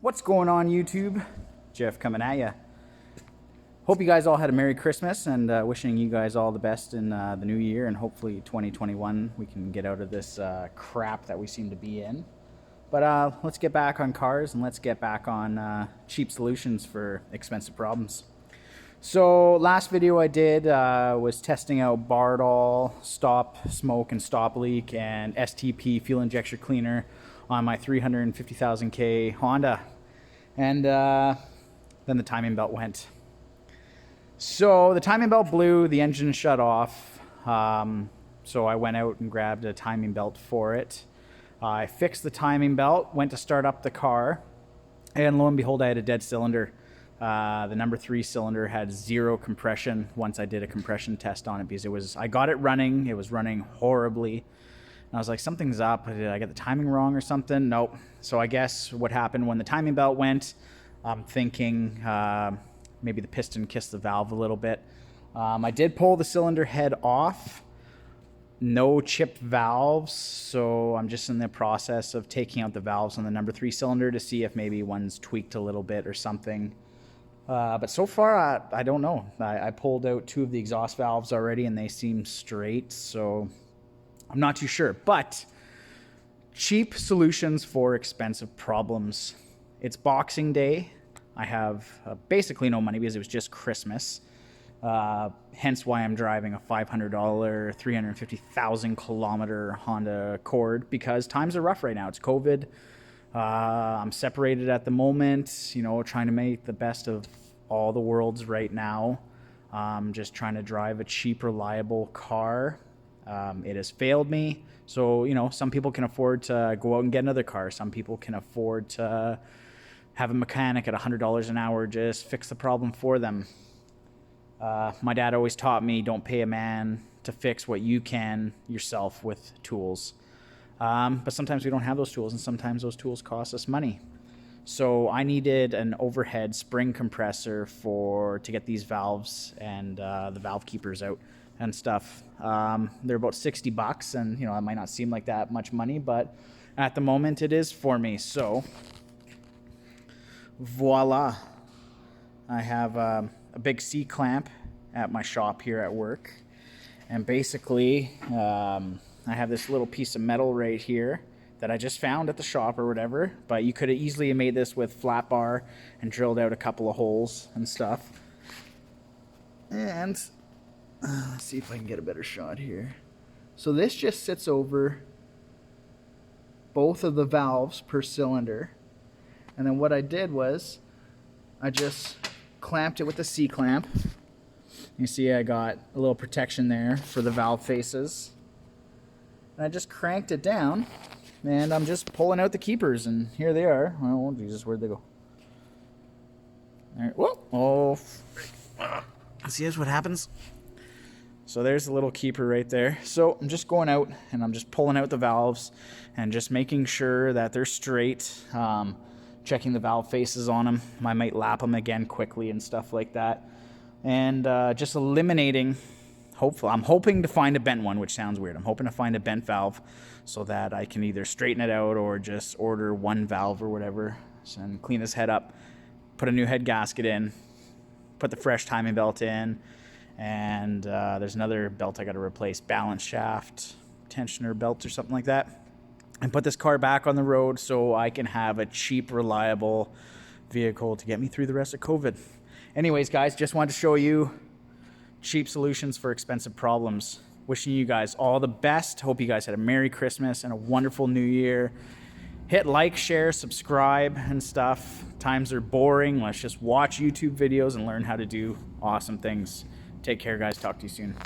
What's going on, YouTube? Jeff coming at ya. Hope you guys all had a Merry Christmas, and wishing you guys all the best in the new year, and hopefully 2021 we can get out of this crap that we seem to be in. But let's get back on cars, and let's get back on cheap solutions for expensive problems. So last video I did was testing out Bardol stop smoke and stop leak and STP fuel injection cleaner on my 350,000K Honda, and then the timing belt went. So the timing belt blew, the engine shut off, so I went out and grabbed a timing belt for it. I fixed the timing belt, went to start up the car, and lo and behold, I had a dead cylinder. The number 3 cylinder had 0 compression once I did a compression test on it, because I got it running, it was running horribly. And I was like, something's up, did I get the timing wrong or something? Nope. So I guess what happened when the timing belt went, I'm thinking maybe the piston kissed the valve a little bit. I did pull the cylinder head off. No chipped valves, so I'm just in the process of taking out the valves on the number 3 cylinder to see if maybe one's tweaked a little bit or something. But so far, I don't know. I pulled out 2 of the exhaust valves already, and they seem straight, so I'm not too sure. But cheap solutions for expensive problems. It's Boxing Day. I have basically no money because it was just Christmas. Hence why I'm driving a $500, 350,000 kilometer Honda Accord, because times are rough right now. It's COVID. I'm separated at the moment, you know, trying to make the best of all the worlds right now. Just trying to drive a cheap, reliable car. It has failed me. So, you know, some people can afford to go out and get another car. Some people can afford to have a mechanic at $100 an hour just fix the problem for them. My dad always taught me, don't pay a man to fix what you can yourself with tools. But sometimes we don't have those tools, and sometimes those tools cost us money. So I needed an overhead spring compressor to get these valves and the valve keepers out and stuff. They're about $60, and you know, it might not seem like that much money, but at the moment it is for me. So voila, I have a big C-clamp at my shop here at work, and basically I have this little piece of metal right here that I just found at the shop or whatever, but you could have easily made this with flat bar and drilled out a couple of holes and stuff. And let's see if I can get a better shot here. So this just sits over both of the valves per cylinder, and then what I did was I just clamped it with a C-clamp. You see I got a little protection there for the valve faces. And I just cranked it down, and I'm just pulling out the keepers, and here they are. Oh, Jesus, where'd they go? There. Whoa! Oh, see, here's what happens. So there's the little keeper right there. So I'm just going out, and I'm just pulling out the valves, and just making sure that they're straight. Checking the valve faces on them. I might lap them again quickly and stuff like that. And just eliminating, hopefully, I'm hoping to find a bent one, which sounds weird. I'm hoping to find a bent valve so that I can either straighten it out or just order one valve or whatever and clean this head up, put a new head gasket in, put the fresh timing belt in, and there's another belt I got to replace, balance shaft, tensioner belt or something like that, and put this car back on the road so I can have a cheap, reliable vehicle to get me through the rest of COVID. Anyways, guys, just wanted to show you cheap solutions for expensive problems. Wishing you guys all the best. Hope you guys had a Merry Christmas and a wonderful New Year. Hit like, share, subscribe, and stuff. Times are boring. Let's just watch YouTube videos and learn how to do awesome things. Take care, guys. Talk to you soon.